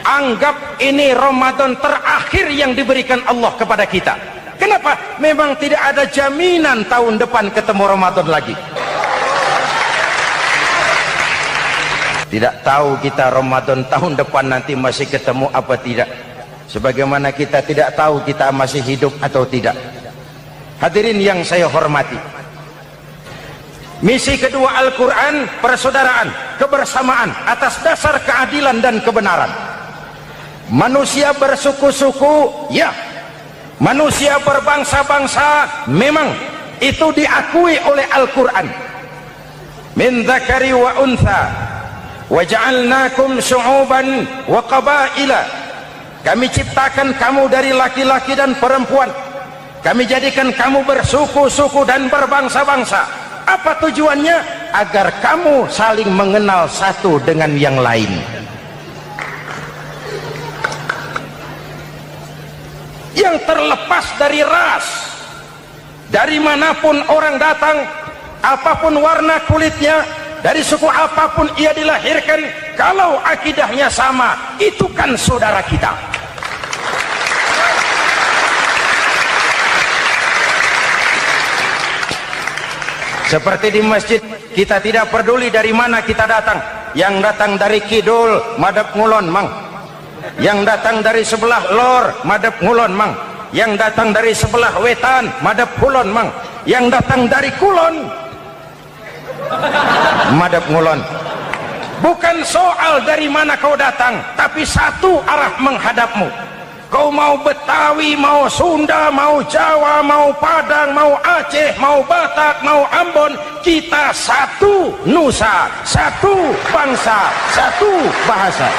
anggap ini Ramadan terakhir yang diberikan Allah kepada kita. Kenapa? Memang tidak ada jaminan tahun depan ketemu Ramadan lagi. Tidak tahu kita Ramadan tahun depan nanti masih ketemu apa tidak. Sebagaimana kita tidak tahu kita masih hidup atau tidak. Hadirin yang saya hormati, misi kedua Al-Quran, persaudaraan, kebersamaan atas dasar keadilan dan kebenaran. Manusia bersuku-suku, ya. Manusia berbangsa-bangsa, memang itu diakui oleh Al-Quran. Min dzakari wa untha wa ja'alnakum syu'uban wa qabaila. Kami ciptakan kamu dari laki-laki dan perempuan. Kami jadikan kamu bersuku-suku dan berbangsa-bangsa. Apa tujuannya? Agar kamu saling mengenal satu dengan yang lain. Yang terlepas dari ras, dari manapun orang datang, apapun warna kulitnya, dari suku apapun ia dilahirkan, kalau akidahnya sama, itu kan saudara kita. Seperti di masjid, kita tidak peduli dari mana kita datang. Yang datang dari kidul, madhab ngulon mang. Yang datang dari sebelah lor, madhab ngulon mang. Yang datang dari sebelah wetan, madhab kulon mang. Yang datang dari kulon, madhab ngulon. Bukan soal dari mana kau datang, tapi satu arah menghadapmu. Kau mau Betawi, mau Sunda, mau Jawa, mau Padang, mau Aceh, mau Batak, mau Ambon, kita satu nusa, satu bangsa, satu bahasa.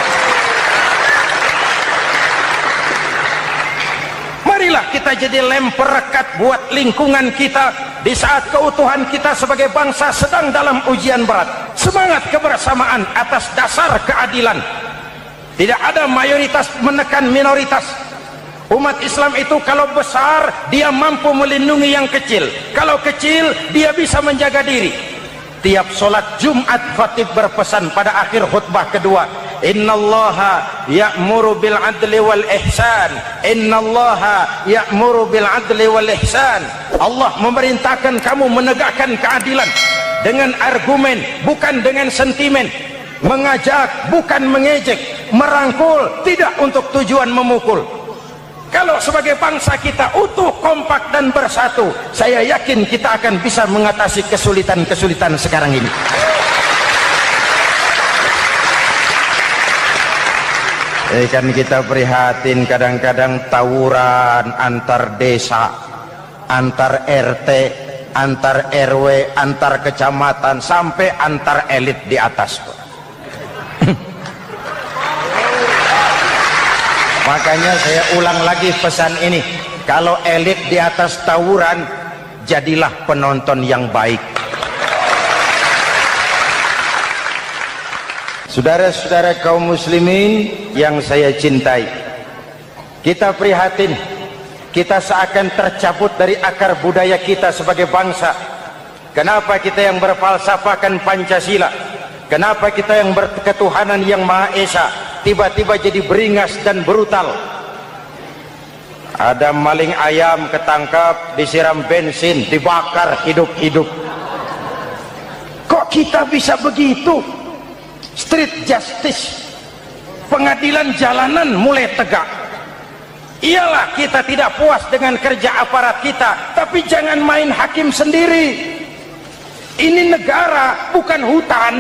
Marilah kita jadi lem perekat buat lingkungan kita di saat keutuhan kita sebagai bangsa sedang dalam ujian berat. Semangat kebersamaan atas dasar keadilan. Tidak ada mayoritas menekan minoritas. Umat Islam itu kalau besar, dia mampu melindungi yang kecil. Kalau kecil, dia bisa menjaga diri. Tiap sholat Jumat, khatib berpesan pada akhir khutbah kedua, innallaha ya'muru bil adli wal ihsan. Innallaha ya'muru bil adli wal ihsan. Allah memerintahkan kamu menegakkan keadilan dengan argumen, bukan dengan sentimen. Mengajak, bukan mengejek. Merangkul, tidak untuk tujuan memukul. Kalau sebagai bangsa kita utuh, kompak dan bersatu, saya yakin kita akan bisa mengatasi kesulitan-kesulitan sekarang ini. Kan kita prihatin kadang-kadang tawuran antar desa, antar RT, antar RW, antar kecamatan, sampai antar elit di atas. Makanya saya ulang lagi pesan ini, kalau elit di atas tawuran, jadilah penonton yang baik. Saudara-saudara kaum muslimin yang saya cintai, kita prihatin, kita seakan tercabut dari akar budaya kita sebagai bangsa. Kenapa kita yang berfalsafahkan Pancasila, kenapa kita yang berketuhanan yang Maha Esa tiba-tiba jadi beringas dan brutal? Ada maling ayam ketangkap, disiram bensin, dibakar hidup-hidup. Kok kita bisa begitu? Street justice, pengadilan jalanan mulai tegak. Iyalah kita tidak puas dengan kerja aparat kita, tapi jangan main hakim sendiri. Ini negara, bukan hutan.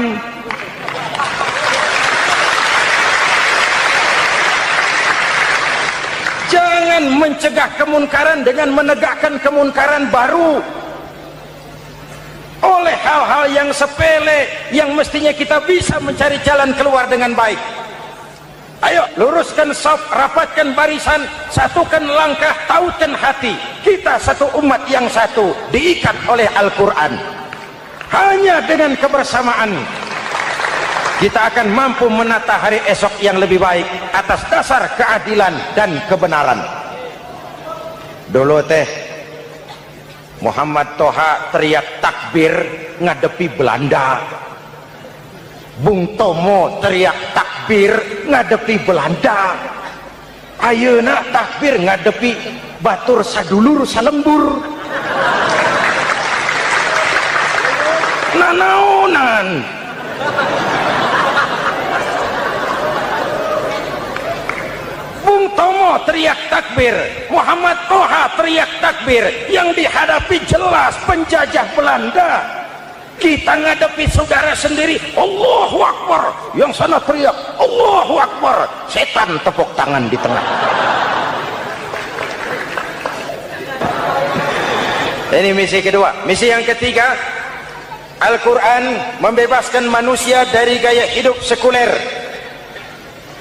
Jangan mencegah kemunkaran dengan menegakkan kemunkaran baru. Oleh hal-hal yang sepele yang mestinya kita bisa mencari jalan keluar dengan baik. Ayo luruskan saf, rapatkan barisan, satukan langkah, tautkan hati. Kita satu umat yang satu, diikat oleh Al-Quran. Hanya dengan kebersamaan kita akan mampu menata hari esok yang lebih baik atas dasar keadilan dan kebenaran. Dulu teh Muhammad Toha teriak takbir ngadepi Belanda. Bung Tomo teriak takbir takbir ngadepi Belanda, ayeuna takbir ngadepi batur sadulur salembur. Nanaonan Bung Tomo teriak takbir, Muhammad Toha teriak takbir, yang dihadapi jelas penjajah Belanda. Kita ngadepi saudara sendiri, Allahu Akbar, yang sana teriak Allahu Akbar, setan tepuk tangan di tengah. Ini misi kedua. Misi yang ketiga, Al-Quran membebaskan manusia dari gaya hidup sekuler.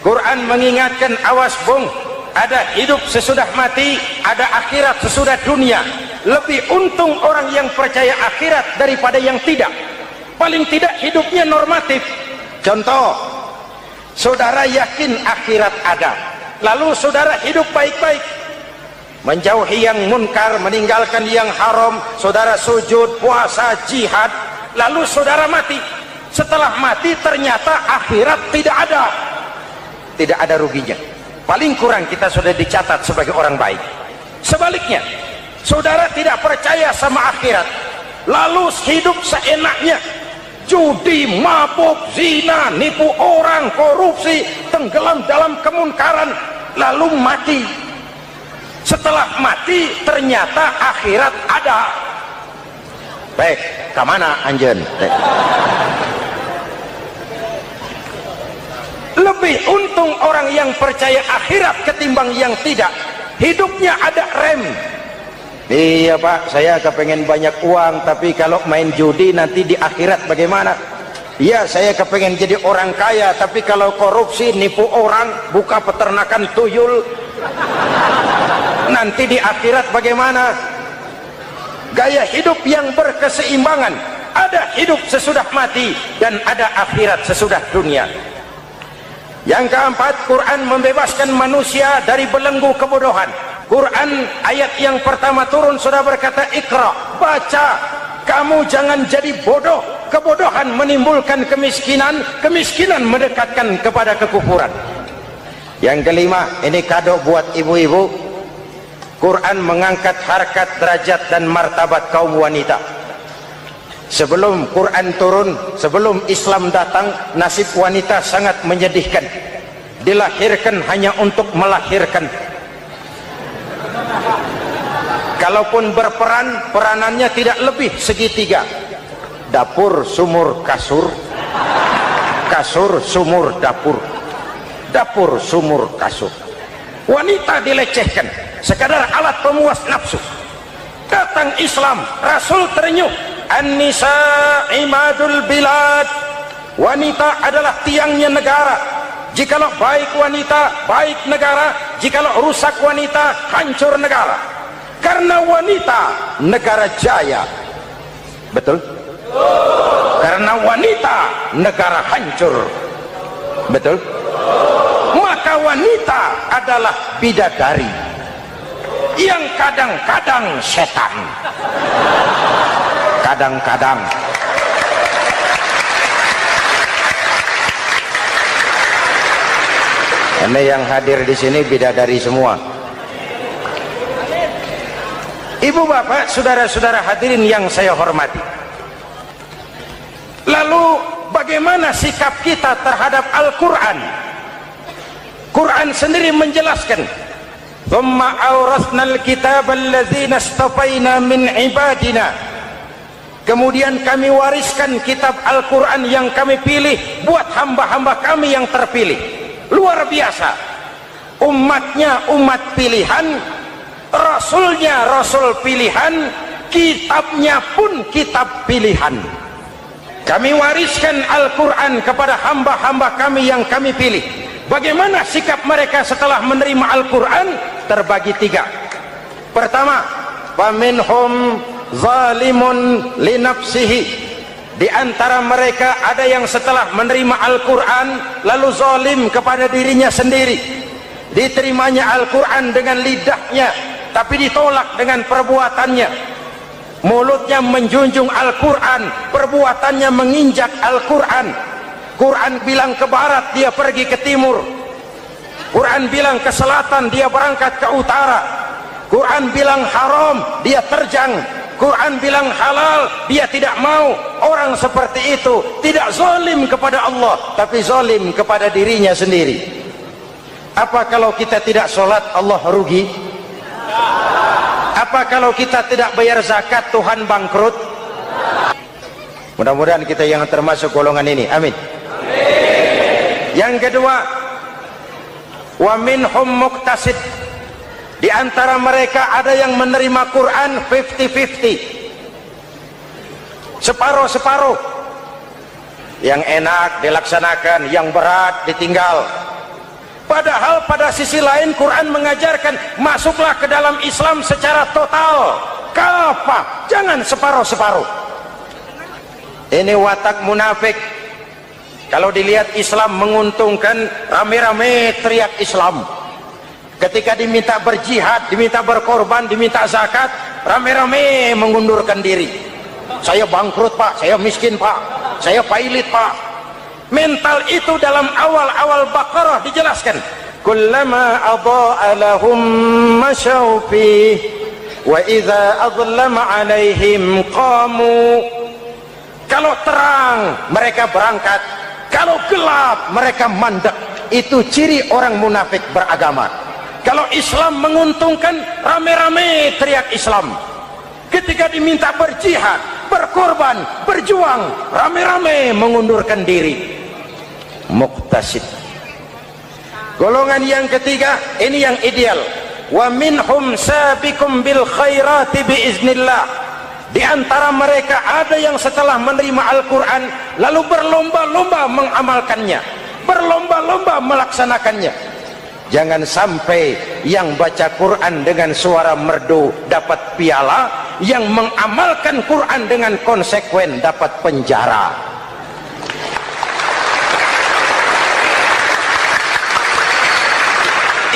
Quran mengingatkan, awas bung, ada hidup sesudah mati, ada akhirat sesudah dunia. Lebih untung orang yang percaya akhirat daripada yang tidak. Paling tidak hidupnya normatif. Contoh, saudara yakin akhirat ada, lalu saudara hidup baik-baik, menjauhi yang munkar, meninggalkan yang haram, saudara sujud, puasa, jihad, lalu saudara mati. Setelah mati ternyata akhirat tidak ada ruginya. Paling kurang kita sudah dicatat sebagai orang baik. Sebaliknya, saudara tidak percaya sama akhirat, lalu hidup seenaknya, judi, mabuk, zina, nipu orang, korupsi, tenggelam dalam kemunkaran, lalu mati. Setelah mati ternyata akhirat ada. Baik, kemana anjen? Lebih untung orang yang percaya akhirat ketimbang yang tidak. Hidupnya ada rem. Iya pak, saya kepengen banyak uang, tapi kalau main judi nanti di akhirat bagaimana? Iya, saya kepengen jadi orang kaya, tapi kalau korupsi, nipu orang, buka peternakan tuyul, nanti di akhirat bagaimana? Gaya hidup yang berkeseimbangan, ada hidup sesudah mati dan ada akhirat sesudah dunia. Yang keempat, Quran membebaskan manusia dari belenggu kebodohan. Quran ayat yang pertama turun sudah berkata, Iqra, baca, kamu jangan jadi bodoh. Kebodohan menimbulkan kemiskinan, kemiskinan mendekatkan kepada kekufuran. Yang kelima, ini kado buat ibu-ibu, Quran mengangkat harkat, derajat dan martabat kaum wanita. Sebelum Quran turun, sebelum Islam datang, nasib wanita sangat menyedihkan. Dilahirkan hanya untuk melahirkan. Kalaupun berperan, peranannya tidak lebih segitiga. Dapur, sumur, kasur. Kasur, sumur, dapur. Dapur, sumur, kasur. Wanita dilecehkan, sekadar alat pemuas nafsu. Datang Islam, Rasul terenyuh, An-nisa imadul bilad, wanita adalah tiangnya negara. Jikalau baik wanita, baik negara. Jikalau rusak wanita, hancur negara. Karena wanita, negara jaya. Betul? Karena wanita, negara hancur. Betul? Maka wanita adalah bidadari yang kadang-kadang setan, kadang-kadang. Ini yang hadir di sini bidadari semua. Ibu bapak, saudara-saudara hadirin yang saya hormati. Lalu bagaimana sikap kita terhadap Al-Quran? Quran sendiri menjelaskan, "Tsumma awrasnal kitaba alladzina istafaina min ibadina." Kemudian kami wariskan kitab Al-Quran yang kami pilih buat hamba-hamba kami yang terpilih. Luar biasa. Umatnya umat pilihan, rasulnya rasul pilihan, kitabnya pun kitab pilihan. Kami wariskan Al-Quran kepada hamba-hamba kami yang kami pilih. Bagaimana sikap mereka setelah menerima Al-Quran? Terbagi tiga. Pertama, faminhum zalimun linafsihi. Di antara mereka ada yang setelah menerima Al-Quran lalu zalim kepada dirinya sendiri. Diterimanya Al-Quran dengan lidahnya, tapi ditolak dengan perbuatannya. Mulutnya menjunjung Al-Quran, perbuatannya menginjak Al-Quran. Quran bilang ke barat, dia pergi ke timur. Quran bilang ke selatan, dia berangkat ke utara. Quran bilang haram, dia terjang. Quran bilang halal, dia tidak mau. Orang seperti itu tidak zalim kepada Allah, tapi zalim kepada dirinya sendiri. Apa kalau kita tidak sholat, Allah rugi? Apa kalau kita tidak bayar zakat, Tuhan bangkrut? Mudah-mudahan kita yang termasuk golongan ini, amin. Yang kedua, wa minhum muqtasid. Di antara mereka ada yang menerima Quran 50-50, separuh-separuh. Yang enak dilaksanakan, yang berat ditinggal. Padahal pada sisi lain Quran mengajarkan masuklah ke dalam Islam secara total, kafah, jangan separuh-separuh. Ini watak munafik. Kalau dilihat Islam menguntungkan, rame-rame teriak Islam. Ketika diminta berjihad, diminta berkorban, diminta zakat, rame-rame mengundurkan diri. Saya bangkrut pak, saya miskin pak, saya pailit pak. Mental itu dalam awal-awal Baqarah dijelaskan. Kullama adha'a lahum masyaw fih wa idza adlama 'alaihim qamu. Kalau terang mereka berangkat, kalau gelap mereka mandek. Itu ciri orang munafik beragama. Kalau Islam menguntungkan, rame-rame teriak Islam. Ketika diminta berjihad, berkorban, berjuang, rame-rame mengundurkan diri. Muqtasid. Golongan yang ketiga, ini yang ideal. Wa minhum sabiqum bil khairati biiznillah. Di antara mereka ada yang setelah menerima Al-Quran lalu berlomba-lomba mengamalkannya, berlomba-lomba melaksanakannya. Jangan sampai yang baca Quran dengan suara merdu dapat piala, yang mengamalkan Quran dengan konsekuen dapat penjara.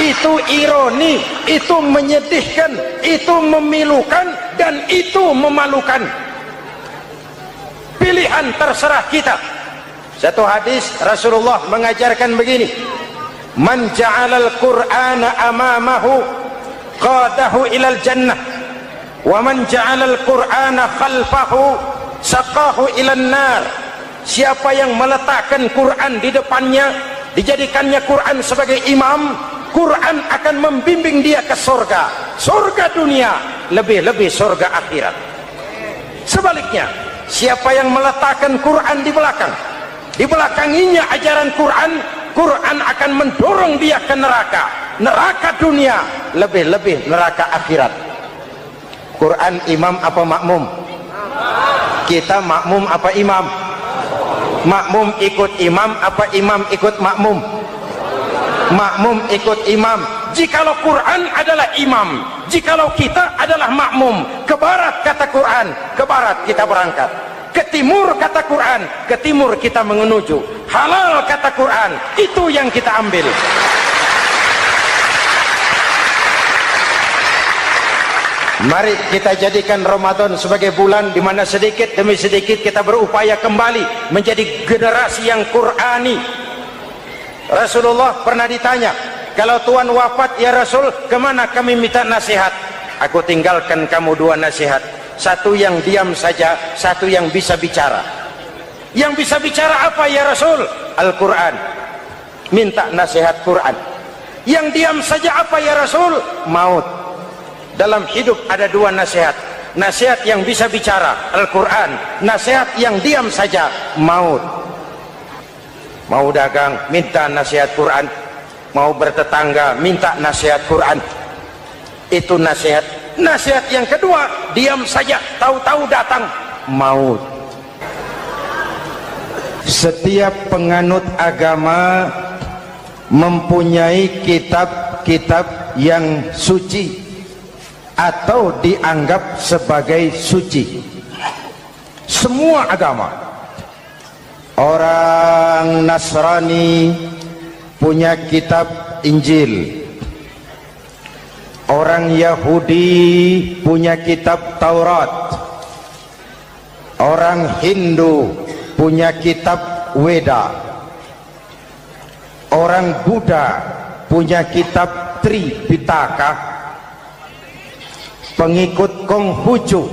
Itu ironi, itu menyedihkan, itu memilukan, dan itu memalukan. Pilihan terserah kita. Satu hadis Rasulullah mengajarkan begini: man ja'alal Qur'ana amamahu qadahu ilal jannah, wa man ja'alal Qur'ana khalfahu saqahu ilan nar. Siapa yang meletakkan Quran di depannya, dijadikannya Quran sebagai imam, Quran akan membimbing dia ke surga, surga dunia, lebih-lebih surga akhirat. Sebaliknya, siapa yang meletakkan Quran di belakang, dibelakanginya ajaran Quran, Quran akan mendorong dia ke neraka, neraka dunia, lebih-lebih neraka akhirat. Quran imam apa makmum? Kita makmum apa imam? Makmum ikut imam apa imam ikut makmum? Makmum ikut imam. Jikalau Quran adalah imam, jikalau kita adalah makmum. Ke barat kata Quran, ke barat kita berangkat. Ke timur kata Quran, ke timur kita menuju. Halal kata Quran, itu yang kita ambil. Mari kita jadikan Ramadan sebagai bulan di mana sedikit demi sedikit kita berupaya kembali menjadi generasi yang Qurani. Rasulullah pernah ditanya, kalau Tuhan wafat ya Rasul, kemana kami minta nasihat? Aku tinggalkan kamu dua nasihat, satu yang diam saja, satu yang bisa bicara. Yang bisa bicara apa ya Rasul? Al-Quran. Minta nasihat Quran. Yang diam saja apa ya Rasul? Maut. Dalam hidup ada dua nasihat, nasihat yang bisa bicara Al-Quran, nasihat yang diam saja maut. Mau dagang minta nasihat Quran, mau bertetangga minta nasihat Quran. Itu nasihat. Nasihat yang kedua, diam saja, tahu-tahu datang maut. Setiap penganut agama mempunyai kitab-kitab yang suci atau dianggap sebagai suci. Semua agama. Orang Nasrani punya kitab Injil, orang Yahudi punya kitab Taurat, orang Hindu punya kitab Weda, Orang Buddha punya kitab Tripitaka, pengikut Konghucu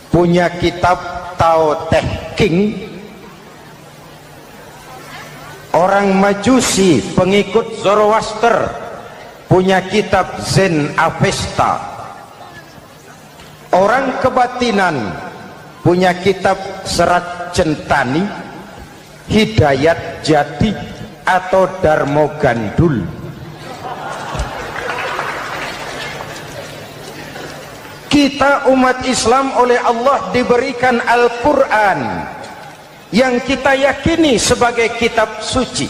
punya kitab Tao Te Ching, orang Majusi pengikut Zoroaster punya kitab Zen Avesta, orang kebatinan punya kitab Serat Centani, Hidayat Jati atau Darmo Gandul. Kita umat Islam oleh Allah diberikan Al-Quran yang kita yakini sebagai kitab suci.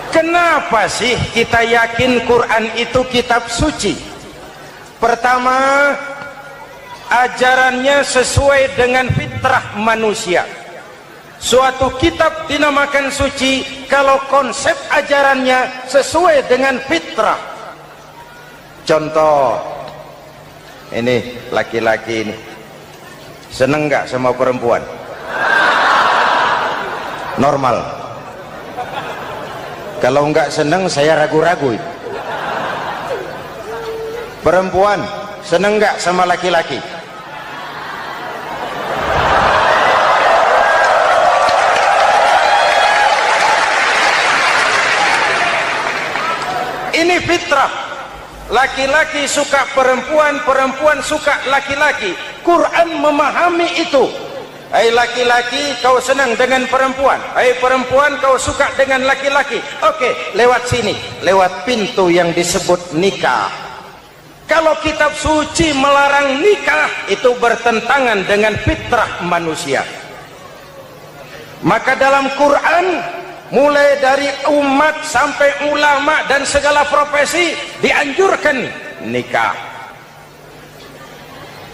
Kenapa sih kita yakin Quran itu kitab suci? Pertama, ajarannya sesuai dengan fitrah manusia. Suatu kitab dinamakan suci kalau konsep ajarannya sesuai dengan fitrah. Contoh, ini laki-laki ini seneng nggak sama perempuan? Normal. Kalau nggak seneng saya ragu-ragu. Perempuan seneng nggak sama laki-laki? Ini fitrah. Laki-laki suka perempuan, perempuan suka laki-laki. Quran memahami itu. Hai laki-laki, kau senang dengan perempuan. Hai perempuan, kau suka dengan laki-laki. Oke, lewat sini, lewat pintu yang disebut nikah. Kalau kitab suci melarang nikah, itu bertentangan dengan fitrah manusia. Maka dalam Quran, mulai dari umat sampai ulama dan segala profesi dianjurkan nikah.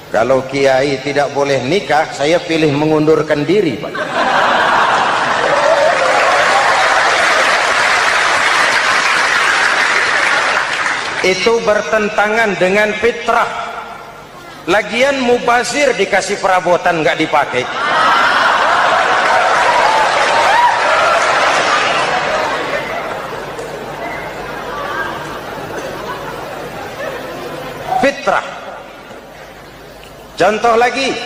Kalau kiai tidak boleh nikah, saya pilih mengundurkan diri, Pak. Itu bertentangan dengan fitrah. Lagian mubazir dikasih perabotan nggak dipakai. Fitrah. Contoh lagi,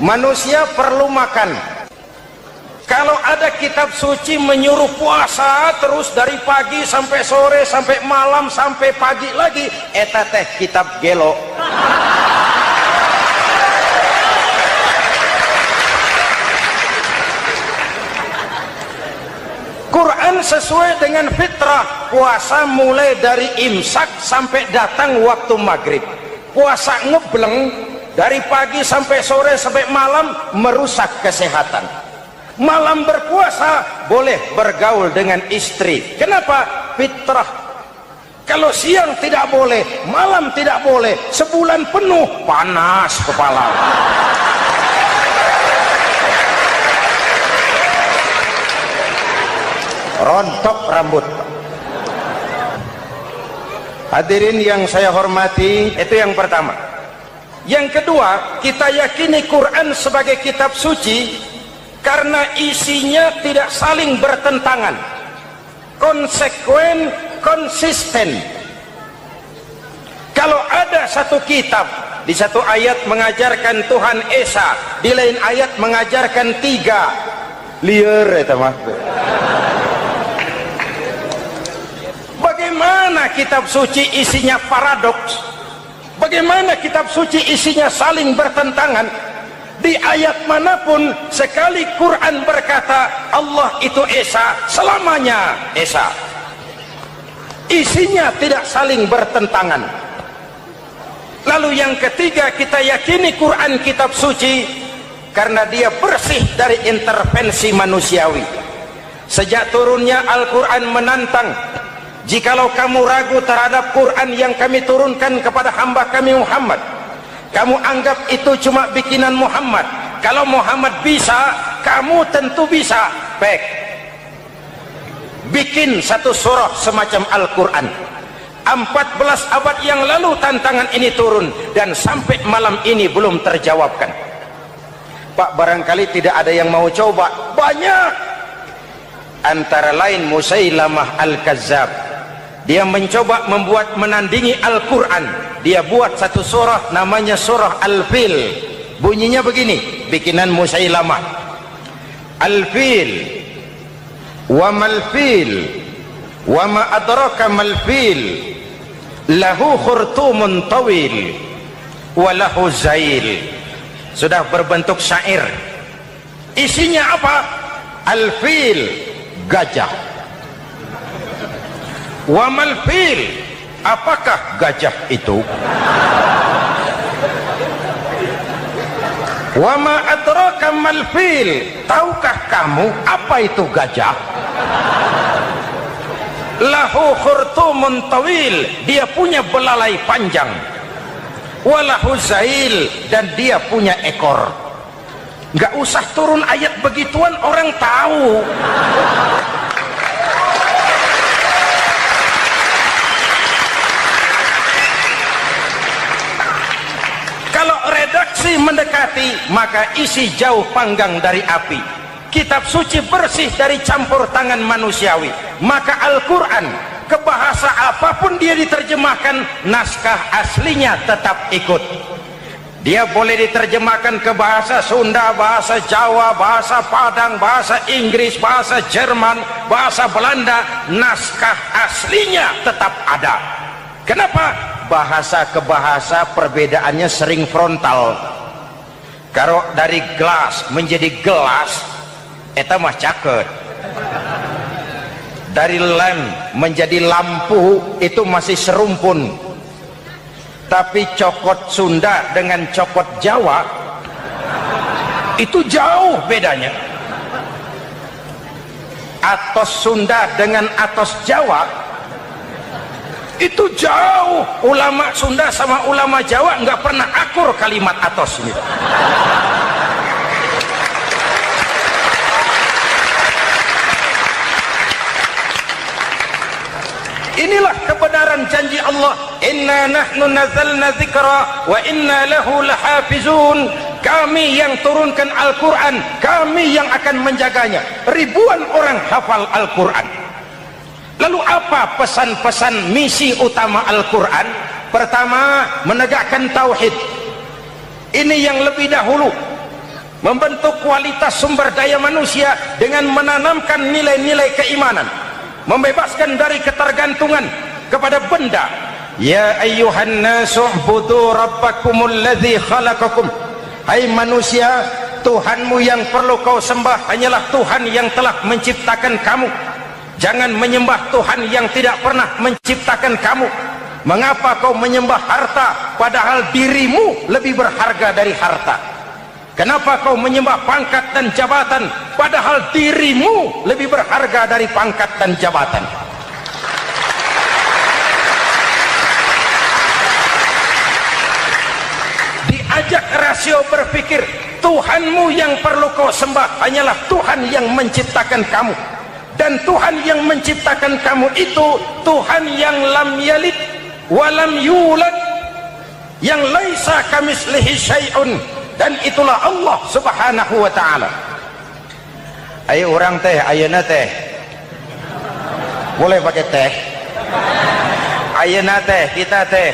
manusia perlu makan. Kalau ada kitab suci menyuruh puasa terus dari pagi sampai sore sampai malam sampai pagi lagi, eta teh kitab gelo. Quran sesuai dengan fitrah. Puasa mulai dari imsak sampai datang waktu maghrib. Puasa ngebleng dari pagi sampai sore sampai malam merusak kesehatan. Malam berpuasa boleh bergaul dengan istri. Kenapa? Fitrah. Kalau siang tidak boleh, malam tidak boleh, sebulan penuh panas kepala. Rontok rambut. Hadirin yang saya hormati, itu yang pertama. Yang kedua, kita yakini Quran sebagai kitab suci karena isinya tidak saling bertentangan, konsekuen, konsisten. Kalau ada satu kitab, di satu ayat mengajarkan Tuhan Esa, di lain ayat mengajarkan tiga, liar itu mah. Bagaimana kitab suci isinya paradoks? Bagaimana kitab suci isinya saling bertentangan? Di ayat manapun sekali Quran berkata Allah itu Esa, selamanya Esa. Isinya tidak saling bertentangan. Lalu yang ketiga, kita yakini Quran kitab suci karena dia bersih dari intervensi manusiawi. Sejak turunnya Al-Quran menantang, jikalau kamu ragu terhadap Quran yang kami turunkan kepada hamba kami Muhammad, kamu anggap itu cuma bikinan Muhammad. Kalau Muhammad bisa, kamu tentu bisa. Baik, bikin satu surah semacam Al-Quran. 14 abad yang lalu tantangan ini turun dan sampai malam ini belum terjawabkan. Pak, barangkali tidak ada yang mau coba. Banyak. antara lain Musailamah Al-Kazzab. Dia mencoba membuat menandingi Al-Quran. Dia buat satu surah namanya surah Al-Fil. Bunyinya begini, bikinan Musailamah. Al-Fil wa mal-fil wa ma adraka mal-fil lahu khurtumun tawil wa lahu zail. Sudah berbentuk syair. Isinya apa? Al-Fil, gajah. Wa mal-fil, apakah gajah itu? Wa ma adraka mal-fil, tahukah kamu apa itu gajah? Lahu khurtumun tawil, dia punya belalai panjang. Wa lahu zail, dan dia punya ekor. Nggak usah turun ayat begituan, orang tahu. Kalau redaksi mendekati, maka isi jauh panggang dari api. Kitab suci bersih dari campur tangan manusiawi. Maka Al-Quran, ke bahasa apapun dia diterjemahkan, naskah aslinya tetap ikut. Dia boleh diterjemahkan ke bahasa Sunda, bahasa Jawa, bahasa Padang, bahasa Inggris, bahasa Jerman, bahasa Belanda, naskah aslinya tetap ada. Kenapa? Bahasa ke bahasa perbedaannya sering frontal. Kalau dari gelas menjadi gelas, eta mah caket. Dari lem menjadi lampu, itu masih serumpun. Tapi cokot Sunda dengan cokot Jawa itu jauh bedanya. Atos Sunda dengan atos Jawa itu jauh. Ulama Sunda sama ulama Jawa nggak pernah akur kalimat atos ini. Inilah kebenaran janji Allah, inna nahnu nazzalna dzikra wa inna lahu lahafizun. Kami yang turunkan Al-Quran, kami yang akan menjaganya. Ribuan orang hafal Al-Quran. Lalu apa pesan-pesan misi utama Al-Quran? Pertama, menegakkan tauhid. Ini yang lebih dahulu, membentuk kualitas sumber daya manusia dengan menanamkan nilai-nilai keimanan, membebaskan dari ketergantungan kepada benda. Ya ayyuhan nasu ubudu rabbakumul ladzi khalaqakum. Hai manusia, Tuhanmu yang perlu kau sembah hanyalah Tuhan yang telah menciptakan kamu. Jangan menyembah Tuhan yang tidak pernah menciptakan kamu. Mengapa kau menyembah harta padahal dirimu lebih berharga dari harta? Kenapa kau menyembah pangkat dan jabatan padahal dirimu lebih berharga dari pangkat dan jabatan? Diajak rasio berpikir, Tuhanmu yang perlu kau sembah hanyalah Tuhan yang menciptakan kamu. Dan Tuhan yang menciptakan kamu itu Tuhan yang lam yalid wa lam yulad, yang laisa kamislihi syai'un. Dan itulah Allah subhanahu wa ta'ala. Ayo orang teh, ayeuna teh boleh pakai teh. Ayeuna teh, kita teh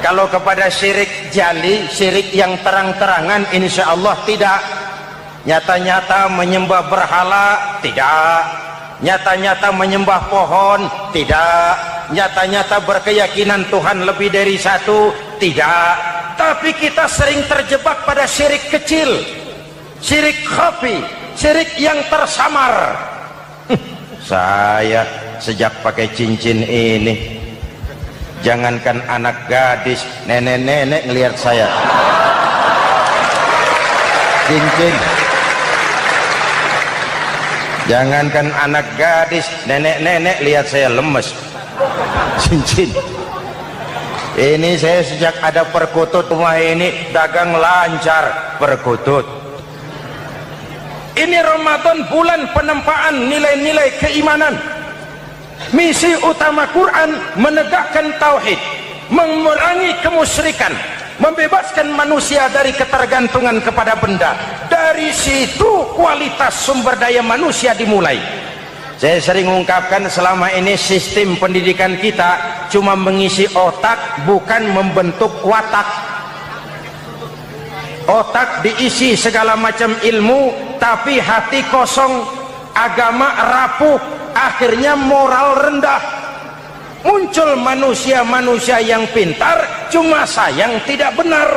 kalau kepada syirik jali, syirik yang terang-terangan, insya Allah tidak. Nyata-nyata menyembah berhala, tidak. Nyata-nyata menyembah pohon, tidak. Nyata-nyata berkeyakinan Tuhan lebih dari satu, tidak. Tapi kita sering terjebak pada syirik kecil, syirik khafi, syirik yang tersamar. Saya sejak pakai cincin ini, jangankan anak gadis, nenek-nenek ngelihat saya cincin. Jangankan anak gadis, nenek-nenek lihat saya lemes cincin. Ini saya sejak ada perkutut rumah ini dagang lancar perkutut. Ini Ramadan, bulan penempaan nilai-nilai keimanan. Misi utama Quran menegakkan tauhid, mengurangi kemusyrikan, membebaskan manusia dari ketergantungan kepada benda. Dari situ kualitas sumber daya manusia dimulai. Saya sering mengungkapkan selama ini sistem pendidikan kita cuma mengisi otak, bukan membentuk watak. Otak diisi segala macam ilmu, tapi hati kosong, agama rapuh, akhirnya moral rendah. Muncul manusia-manusia yang pintar, cuma sayang tidak benar.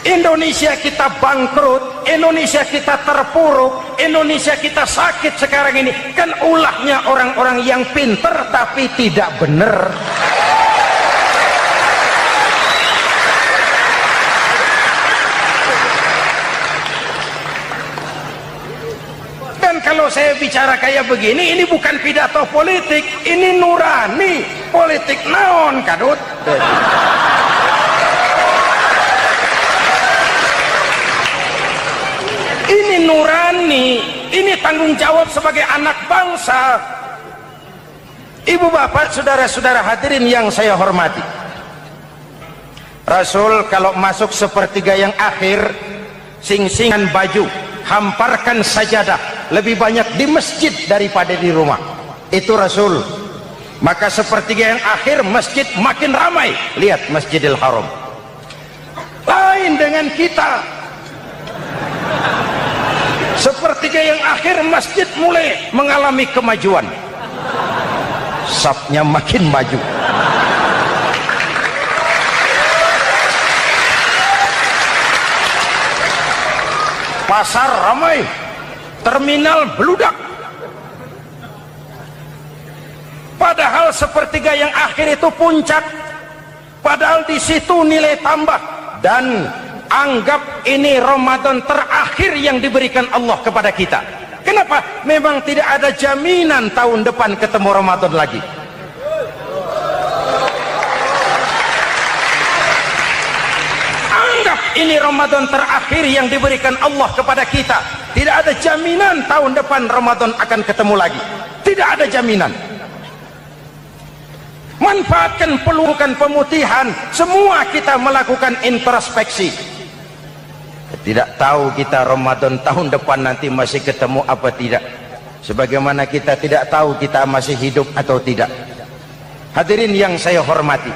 Indonesia kita bangkrut, Indonesia kita terpuruk, Indonesia kita sakit sekarang ini, kan ulahnya orang-orang yang pintar tapi tidak benar. Kalau saya bicara kayak begini, ini bukan pidato politik, ini nurani. Politik naon kadut. Ini nurani, ini tanggung jawab sebagai anak bangsa. Ibu bapak, saudara-saudara hadirin yang saya hormati, Rasul kalau masuk sepertiga yang akhir, sing-singan baju, hamparkan sajadah, lebih banyak di masjid daripada di rumah. Itu Rasul. Maka sepertiga yang akhir masjid makin ramai. Lihat Masjidil Haram. Lain dengan kita. Sepertiga yang akhir masjid mulai mengalami kemajuan. Safnya makin maju. Pasar ramai, terminal beludak. Padahal sepertiga yang akhir itu puncak, padahal di situ nilai tambah. Dan anggap ini Ramadan terakhir yang diberikan Allah kepada kita. Kenapa? Memang tidak ada jaminan tahun depan ketemu Ramadan lagi. Ini Ramadan terakhir yang diberikan Allah kepada kita. Tidak ada jaminan tahun depan Ramadan akan ketemu lagi. Tidak ada jaminan. Manfaatkan pelukan pemutihan. Semua kita melakukan introspeksi. Tidak tahu kita Ramadan tahun depan nanti masih ketemu apa tidak. Sebagaimana kita tidak tahu kita masih hidup atau tidak. Hadirin yang saya hormati,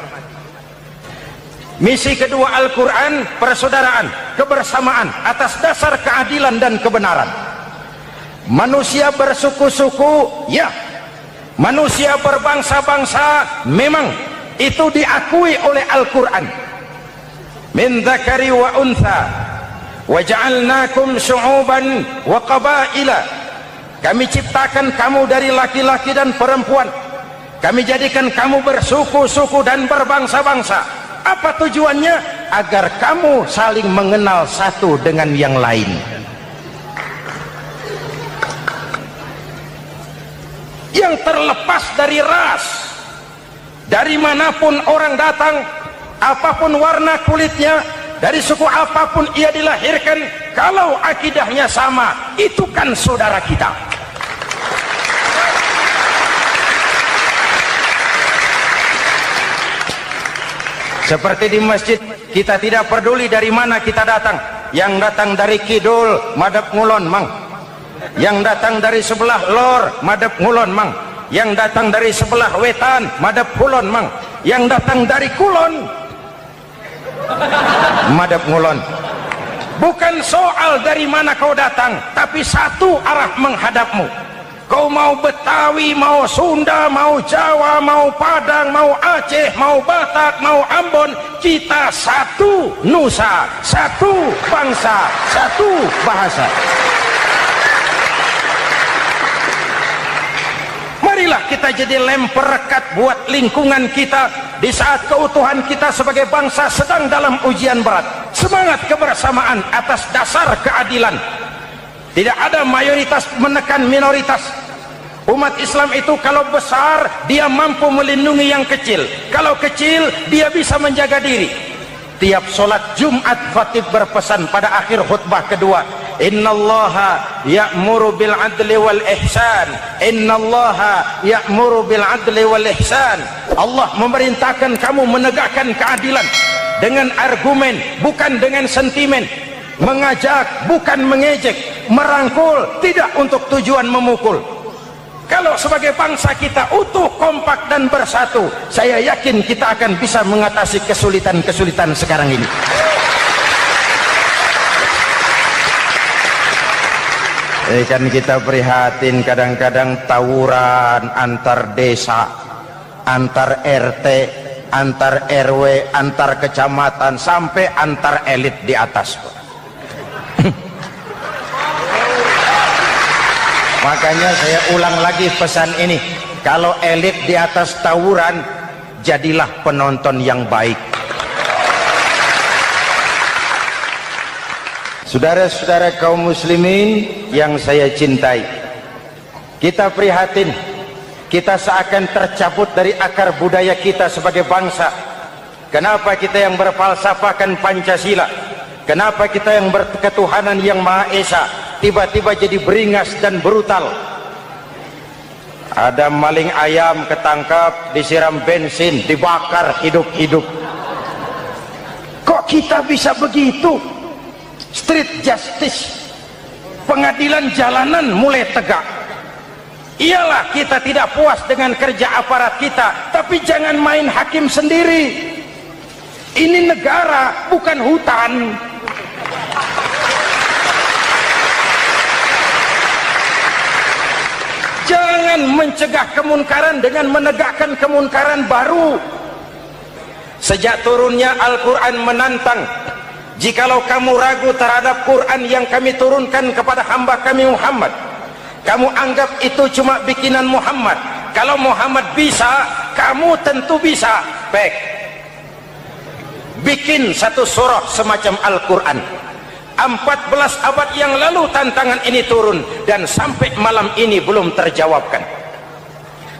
misi kedua Al-Quran, persaudaraan, kebersamaan atas dasar keadilan dan kebenaran. Manusia bersuku-suku, ya. Manusia berbangsa-bangsa, memang itu diakui oleh Al-Quran. Min dzakari wa untha wa ja'alnakum syu'uban wa qabaila. Kami ciptakan kamu dari laki-laki dan perempuan. Kami jadikan kamu bersuku-suku dan berbangsa-bangsa. Apa tujuannya? Agar kamu saling mengenal satu dengan yang lain. Yang terlepas dari ras, dari manapun orang datang, apapun warna kulitnya, dari suku apapun ia dilahirkan, kalau akidahnya sama, itu kan saudara kita. Seperti di masjid, kita tidak peduli dari mana kita datang. Yang datang dari kidul, madhab ngulon mang. Yang datang dari sebelah lor, madhab ngulon mang. Yang datang dari sebelah wetan, madhab kulon mang. Yang datang dari kulon, madhab ngulon. Bukan soal dari mana kau datang, tapi satu arah menghadapmu. Kau mau Betawi, mau Sunda, mau Jawa, mau Padang, mau Aceh, mau Batak, mau Ambon, kita satu nusa, satu bangsa, satu bahasa. Marilah kita jadi lem perekat buat lingkungan kita di saat keutuhan kita sebagai bangsa sedang dalam ujian berat. Semangat kebersamaan atas dasar keadilan. Tidak ada mayoritas menekan minoritas. Umat Islam itu kalau besar, dia mampu melindungi yang kecil. Kalau kecil, dia bisa menjaga diri. Tiap sholat Jumat, khatib berpesan pada akhir khutbah kedua, innallaha ya'muru bil adli wal ihsan. Innallaha ya'muru bil adli wal ihsan. Allah memerintahkan kamu menegakkan keadilan dengan argumen, bukan dengan sentimen, mengajak, bukan mengejek, merangkul, tidak untuk tujuan memukul. Kalau sebagai bangsa kita utuh, kompak dan bersatu, saya yakin kita akan bisa mengatasi kesulitan-kesulitan sekarang ini. Kan kita prihatin kadang-kadang tawuran antar desa, antar RT, antar RW, antar kecamatan, sampai antar elit di atas. Makanya saya ulang lagi pesan ini, kalau elit di atas tawuran, jadilah penonton yang baik. Saudara-saudara kaum muslimin yang saya cintai, kita prihatin, kita seakan tercabut dari akar budaya kita sebagai bangsa. Kenapa kita yang berfalsafahkan Pancasila, kenapa kita yang berketuhanan yang Maha Esa tiba-tiba jadi beringas dan brutal? Ada maling ayam ketangkap, disiram bensin, dibakar hidup-hidup. Kok kita bisa begitu? Street justice, pengadilan jalanan mulai tegak. Iyalah kita tidak puas dengan kerja aparat kita, tapi jangan main hakim sendiri. Ini negara, bukan hutan. Jangan mencegah kemunkaran dengan menegakkan kemunkaran baru. Sejak turunnya Al-Quran menantang, jikalau kamu ragu terhadap Quran yang kami turunkan kepada hamba kami Muhammad, kamu anggap itu cuma bikinan Muhammad. Kalau Muhammad bisa, kamu tentu bisa. Baik, bikin satu surah semacam Al-Quran. 14 abad yang lalu tantangan ini turun, dan sampai malam ini belum terjawabkan.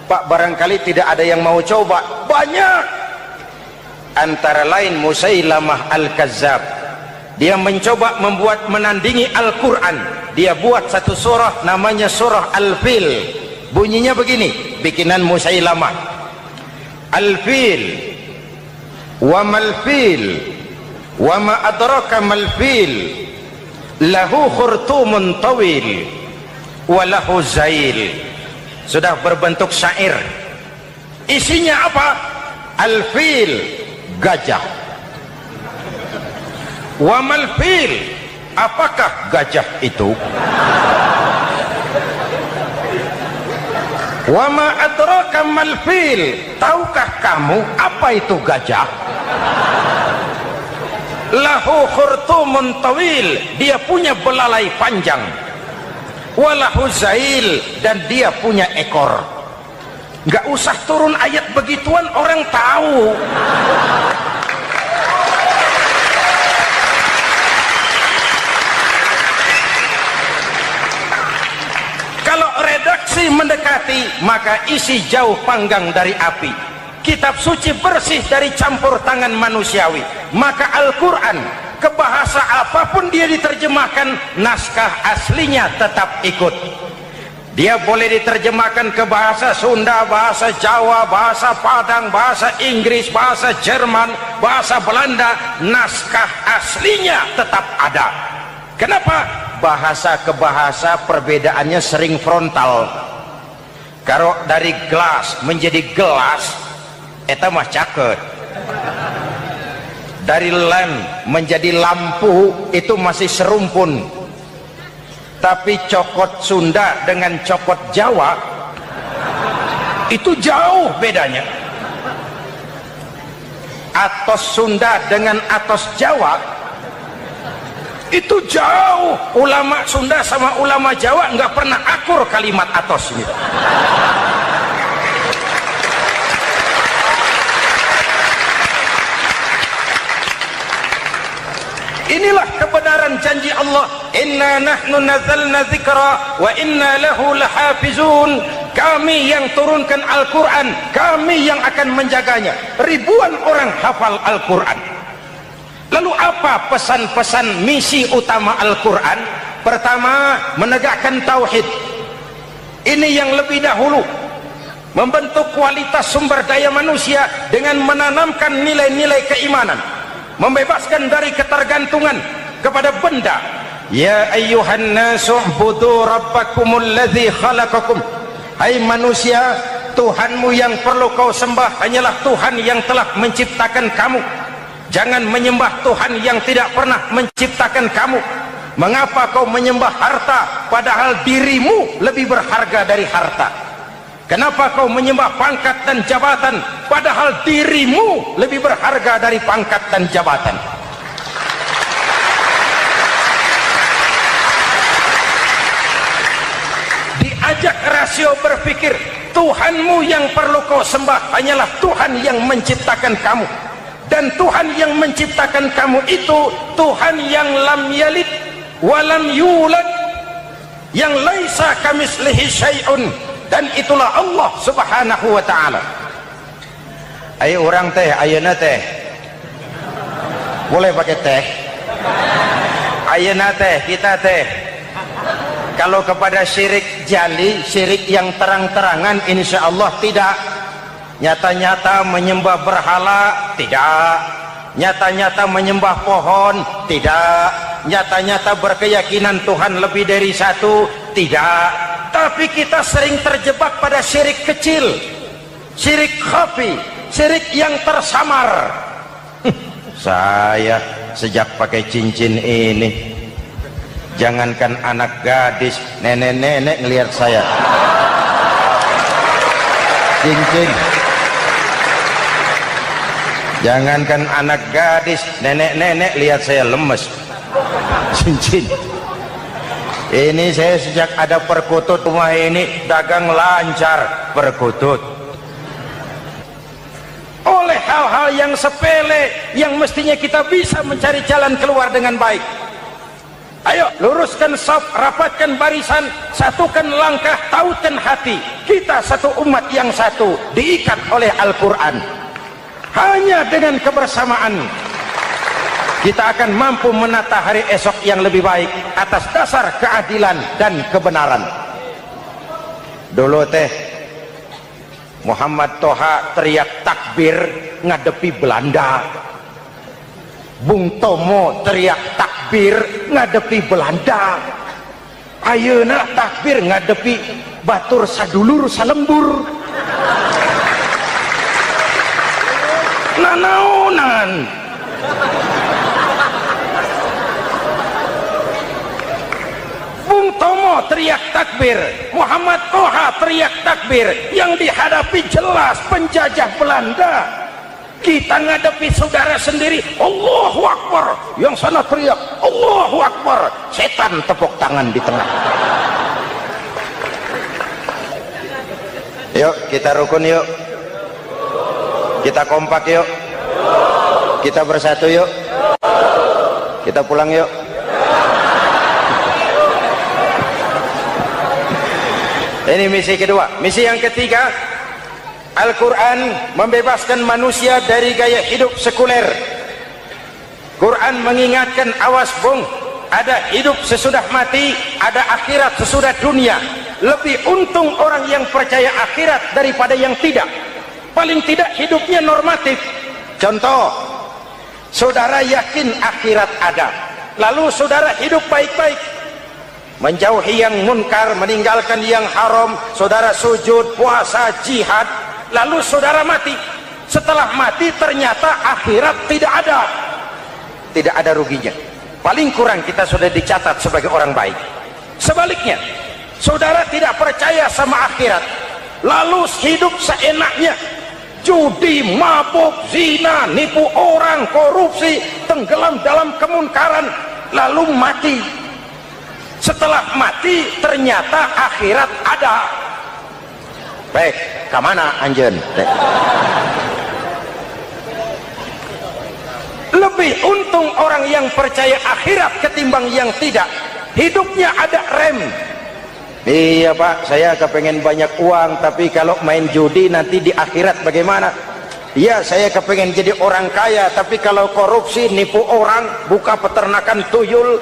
Pak, barangkali tidak ada yang mau coba. Banyak. Antara lain Musailamah Al-Kazzab, dia mencoba membuat menandingi Al-Quran. Dia buat satu surah namanya surah Al-Fil. Bunyinya begini, bikinan Musailamah. Al-Fil, wa mal-fil, wa ma adraka mal-fil, lahu khurtumun tawil, wa lahu zail. Sudah berbentuk syair. Isinya apa? Al-Fil, gajah. Wa mal-fil, apakah gajah itu? Wa ma adraka mal-fil, tahukah kamu apa itu gajah? Lahu khurtumun tawil, dia punya belalai panjang. Wa lahu zail, dan dia punya ekor. Nggak usah turun ayat begituan, orang tahu. Kalau redaksi mendekati, maka isi jauh panggang dari api. Kitab suci bersih dari campur tangan manusiawi. Maka Al-Quran, ke bahasa apapun dia diterjemahkan, naskah aslinya tetap ikut. Dia boleh diterjemahkan ke bahasa Sunda, bahasa Jawa, bahasa Padang, bahasa Inggris, bahasa Jerman, bahasa Belanda, naskah aslinya tetap ada. Kenapa? Bahasa ke bahasa perbedaannya sering frontal. Kalau dari gelas menjadi gelas, eta mah caket. Dari lamp menjadi lampu, itu masih serumpun. Tapi cokot Sunda dengan cokot Jawa, itu jauh bedanya. Atos Sunda dengan atos Jawa, itu jauh. Ulama Sunda sama ulama Jawa nggak pernah akur kalimat atos ini. Inilah kebenaran janji Allah, inna nahnu nazzalna dzikra wa inna lahu lahafizun. Kami yang turunkan Al-Quran, kami yang akan menjaganya. Ribuan orang hafal Al-Quran. Lalu apa pesan-pesan misi utama Al-Quran? Pertama, menegakkan tauhid. Ini yang lebih dahulu. Membentuk kualitas sumber daya manusia dengan menanamkan nilai-nilai keimanan. membebaskan dari ketergantungan kepada benda. Ya ayyuhan nasu ubudu rabbakumul ladzi khalaqakum. Hai manusia, Tuhanmu yang perlu kau sembah hanyalah Tuhan yang telah menciptakan kamu. Jangan menyembah Tuhan yang tidak pernah menciptakan kamu. Mengapa kau menyembah harta padahal dirimu lebih berharga dari harta? Kenapa kau menyembah pangkat dan jabatan padahal dirimu lebih berharga dari pangkat dan jabatan? Diajak rasio berpikir, Tuhanmu yang perlu kau sembah hanyalah Tuhan yang menciptakan kamu. Dan Tuhan yang menciptakan kamu itu Tuhan yang lam yalid walam yulad, yang laisa kamislihi syai'un, dan itulah Allah subhanahu wa ta'ala. Ayo orang teh, ayeuna teh boleh pakai teh, ayeuna teh kita teh kalau kepada syirik jali, syirik yang terang-terangan, insya Allah tidak. Nyata-nyata menyembah berhala, tidak. Nyata-nyata menyembah pohon, tidak. Nyata-nyata berkeyakinan Tuhan lebih dari satu, tidak. Tapi kita sering terjebak pada syirik kecil, syirik khafi, syirik yang tersamar. Saya sejak pakai cincin ini, jangankan anak gadis, nenek-nenek ngelihat saya cincin. Jangankan anak gadis, nenek-nenek lihat saya lemes cincin. Ini saya sejak ada perkutut rumah ini dagang lancar perkutut. Oleh hal-hal yang sepele yang mestinya kita bisa mencari jalan keluar dengan baik. Ayo luruskan saf, rapatkan barisan, satukan langkah, tautkan hati. Kita satu umat yang satu, diikat oleh Al-Quran. Hanya dengan kebersamaan kita akan mampu menata hari esok yang lebih baik atas dasar keadilan dan kebenaran. Dulu teh Muhammad Toha teriak takbir ngadepi Belanda, Bung Tomo teriak takbir ngadepi Belanda, ayeuna takbir ngadepi batur sadulur salembur. Nanaonan Bung Tomo teriak takbir, Muhammad Toha teriak takbir, yang dihadapi jelas penjajah Belanda. Kita ngadepi saudara sendiri, Allahu Akbar, yang sana teriak Allahu Akbar, setan tepuk tangan di tengah. Yuk kita rukun, yuk kita kompak, yuk kita bersatu, yuk kita pulang, yuk. Ini misi kedua. Misi yang ketiga, Al-Quran membebaskan manusia dari gaya hidup sekuler. Quran mengingatkan, awas bung, ada hidup sesudah mati, ada akhirat sesudah dunia. Lebih untung orang yang percaya akhirat daripada yang tidak. Paling tidak hidupnya normatif. Contoh, saudara yakin akhirat ada, lalu saudara hidup baik-baik, menjauhi yang munkar, meninggalkan yang haram, saudara sujud, puasa, jihad, lalu saudara mati. Setelah mati ternyata akhirat tidak ada. Tidak ada ruginya. Paling kurang kita sudah dicatat sebagai orang baik. Sebaliknya, saudara tidak percaya sama akhirat, lalu hidup seenaknya, judi, mabuk, zina, nipu orang, korupsi, tenggelam dalam kemunkaran, lalu mati. Setelah mati ternyata akhirat ada. Baik, kemana anjen? Lebih untung orang yang percaya akhirat ketimbang yang tidak. Hidupnya ada rem. Iya pak, saya kepengen banyak uang, tapi kalau main judi nanti di akhirat bagaimana? Iya, saya kepengen jadi orang kaya, tapi kalau korupsi, nipu orang, buka peternakan tuyul,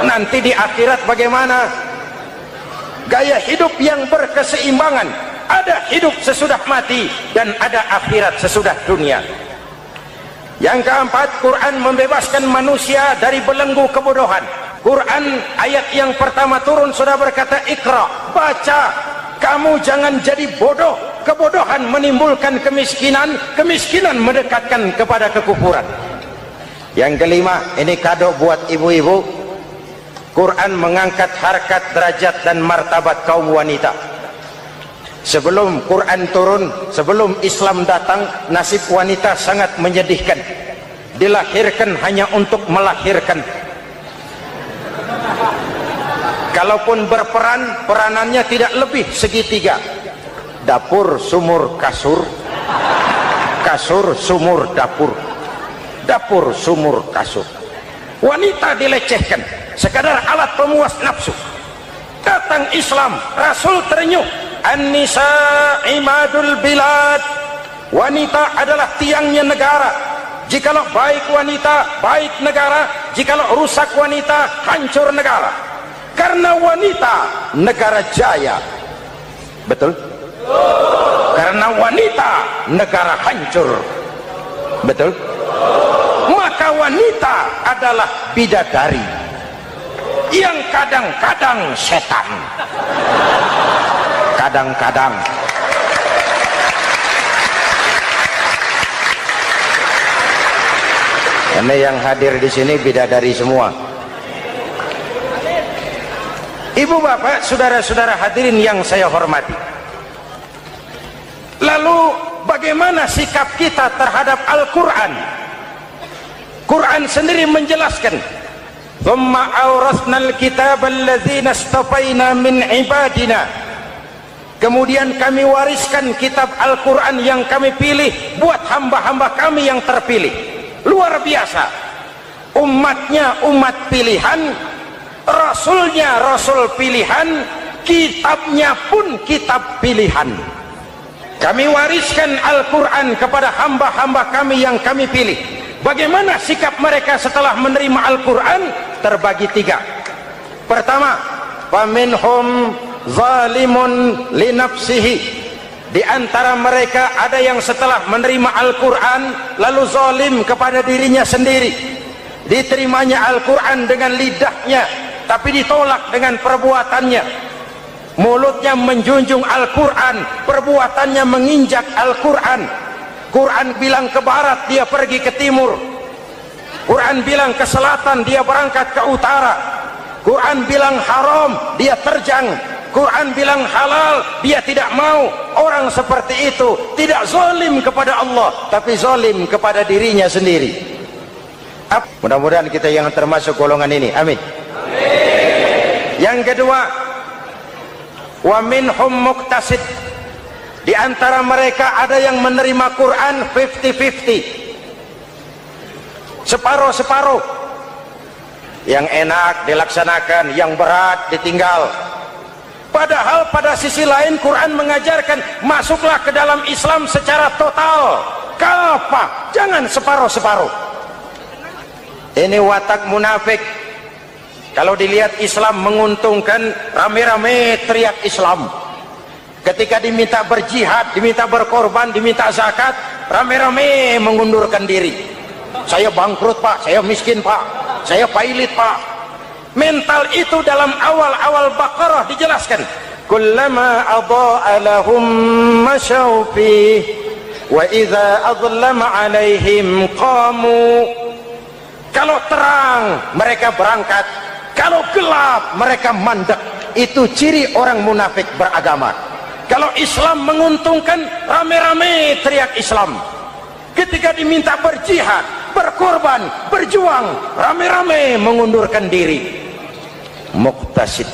nanti di akhirat bagaimana? Gaya hidup yang berkeseimbangan, ada hidup sesudah mati dan ada akhirat sesudah dunia. Yang keempat, Quran membebaskan manusia dari belenggu kebodohan. Quran ayat yang pertama turun sudah berkata, Iqra, baca, kamu jangan jadi bodoh. Kebodohan menimbulkan kemiskinan, kemiskinan mendekatkan kepada kekufuran. Yang kelima, ini kado buat ibu-ibu, Quran mengangkat harkat, derajat dan martabat kaum wanita. Sebelum Quran turun, sebelum Islam datang, nasib wanita sangat menyedihkan. Dilahirkan hanya untuk melahirkan. Kalaupun berperan, peranannya tidak lebih segitiga. Dapur, sumur, kasur. Kasur, sumur, dapur. Dapur, sumur, kasur. Wanita dilecehkan, sekadar alat pemuas nafsu. Datang Islam, Rasul terenyuh. An-nisa imadul bilad. Wanita adalah tiangnya negara. Jikalau baik wanita, baik negara. Jikalau rusak wanita, hancur negara. Karena wanita, negara jaya. Betul? Karena wanita, negara hancur. Betul? Maka wanita adalah bidadari yang kadang-kadang setan. Kadang-kadang. Karena yang hadir di sini bidadari semua. Ibu bapak, saudara-saudara hadirin yang saya hormati. Lalu bagaimana sikap kita terhadap Al-Quran? Quran sendiri menjelaskan, "Tsumma awrasnal kitaba alladzina istafaina min ibadina." Kemudian kami wariskan kitab Al-Quran yang kami pilih buat hamba-hamba kami yang terpilih. Luar biasa. Umatnya umat pilihan, Rasulnya Rasul pilihan, kitabnya pun kitab pilihan. Kami wariskan Al-Quran kepada hamba-hamba kami yang kami pilih. Bagaimana sikap mereka setelah menerima Al-Quran? Terbagi tiga. Pertama, faminhum zalimun li nafsihi. Di antara mereka ada yang setelah menerima Al-Quran lalu zalim kepada dirinya sendiri. Diterimanya Al-Quran dengan lidahnya, tapi ditolak dengan perbuatannya. Mulutnya menjunjung Al-Quran, perbuatannya menginjak Al-Quran. Quran bilang ke barat, dia pergi ke timur. Quran bilang ke selatan, dia berangkat ke utara. Quran bilang haram, dia terjang. Quran bilang halal, dia tidak mau. Orang seperti itu tidak zalim kepada Allah, tapi zalim kepada dirinya sendiri. Mudah-mudahan kita yang termasuk golongan ini. Amin. Yang kedua, wa minhum muqtasid. Di antara mereka ada yang menerima Quran 50-50, separuh-separuh. Yang enak dilaksanakan, yang berat ditinggal. Padahal pada sisi lain Quran mengajarkan masuklah ke dalam Islam secara total, kafah, jangan separuh-separuh. Ini watak munafik. Kalau dilihat Islam menguntungkan, rame-rame teriak Islam. Ketika diminta berjihad, diminta berkorban, diminta zakat, rame-rame mengundurkan diri. Saya bangkrut pak, saya miskin pak, saya pailit pak. Mental itu dalam awal-awal Baqarah dijelaskan. Kullama adha'a lahum masyaw fih wa idza adlama 'alaihim qamu. Kalau terang mereka berangkat, kalau gelap mereka mandek. Itu ciri orang munafik beragama. Kalau Islam menguntungkan, rame-rame teriak Islam. Ketika diminta berjihad, berkorban, berjuang, rame-rame mengundurkan diri. Muqtasid.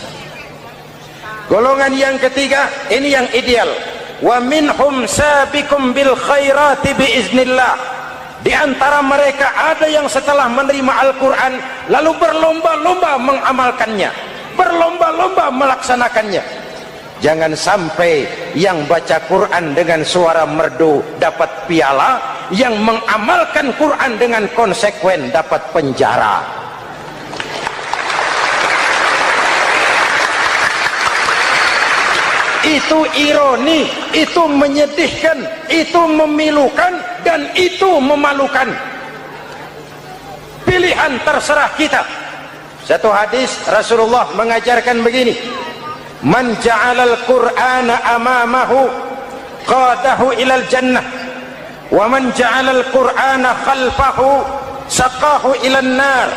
Golongan yang ketiga, ini yang ideal. Wa minhum sabiqum bil khairati biiznillah. Di antara mereka ada yang setelah menerima Al-Quran lalu berlomba-lomba mengamalkannya, berlomba-lomba melaksanakannya. Jangan sampai yang baca Quran dengan suara merdu dapat piala, yang mengamalkan Quran dengan konsekuen dapat penjara. Itu ironi, itu menyedihkan, itu memilukan, dan itu memalukan. pilihan terserah kita. Satu hadis Rasulullah mengajarkan begini, man ja'alal qur'ana amamahu qadahu ilal jannah wa man ja'alal qur'ana khalfahu saqahu ilan nar.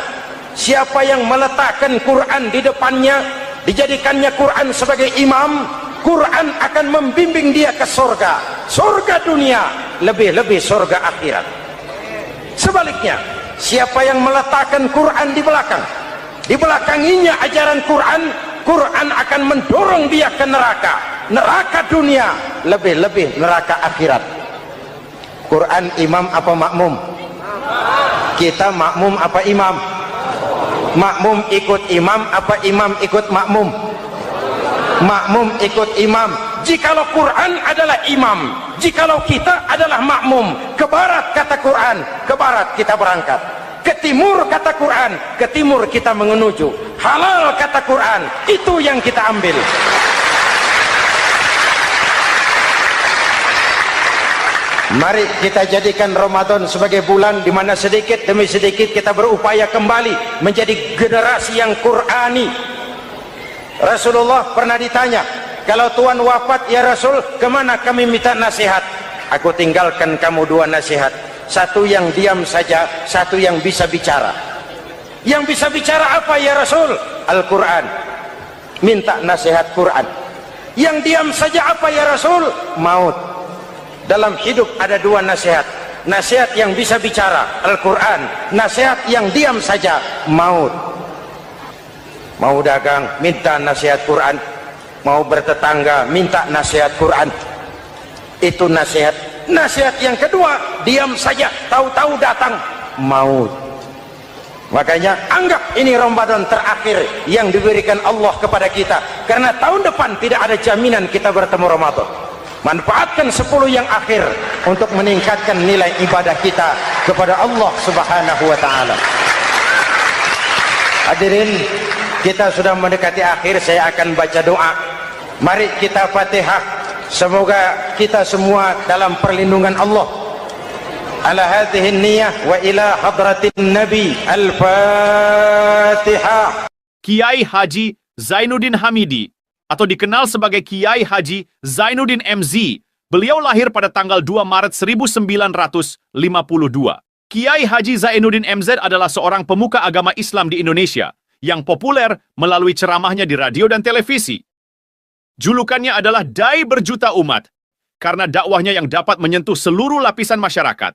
Siapa yang meletakkan Quran di depannya, dijadikannya Quran sebagai imam, Quran akan membimbing dia ke surga, surga dunia, lebih-lebih surga akhirat. Sebaliknya, siapa yang meletakkan Quran di belakang, dibelakanginya ajaran Quran, Quran akan mendorong dia ke neraka, neraka dunia, lebih-lebih neraka akhirat. Quran imam apa makmum? Kita makmum apa imam? Makmum ikut imam apa imam ikut makmum? Makmum ikut imam. Jikalau Quran adalah imam, jikalau kita adalah makmum, ke barat kata Quran, ke barat kita berangkat. Ke timur kata Quran, ke timur kita menuju. Halal kata Quran, itu yang kita ambil. Mari kita jadikan Ramadan sebagai bulan di mana sedikit demi sedikit kita berupaya kembali menjadi generasi yang Qurani. Rasulullah pernah ditanya, kalau Tuhan wafat ya Rasul, kemana kami minta nasihat? Aku tinggalkan kamu dua nasihat, satu yang diam saja, satu yang bisa bicara. Yang bisa bicara apa ya Rasul? Al-Quran. Minta nasihat Quran. Yang diam saja apa ya Rasul? Maut. Dalam hidup ada dua nasihat, nasihat yang bisa bicara Al-Quran, nasihat yang diam saja maut. Mau dagang minta nasihat Quran, mau bertetangga minta nasihat Quran, itu nasihat. Nasihat yang kedua diam saja, tahu-tahu datang maut. Makanya anggap ini Ramadan terakhir yang diberikan Allah kepada kita, karena tahun depan tidak ada jaminan kita bertemu Ramadan. Manfaatkan 10 yang akhir untuk meningkatkan nilai ibadah kita kepada Allah Subhanahu wa taala. Hadirin, kita sudah mendekati akhir, saya akan baca doa. Mari kita Fatihah. Semoga kita semua dalam perlindungan Allah. Ala hadhihi niyyah wa ila hadratin Nabi. Al-Fatihah. Kiai Haji Zainuddin Hamidi, atau dikenal sebagai Kiai Haji Zainuddin MZ. Beliau lahir pada tanggal 2 Maret 1952. Kiai Haji Zainuddin MZ adalah seorang pemuka agama Islam di Indonesia yang populer melalui ceramahnya di radio dan televisi. Julukannya adalah Dai Berjuta Umat, karena dakwahnya yang dapat menyentuh seluruh lapisan masyarakat.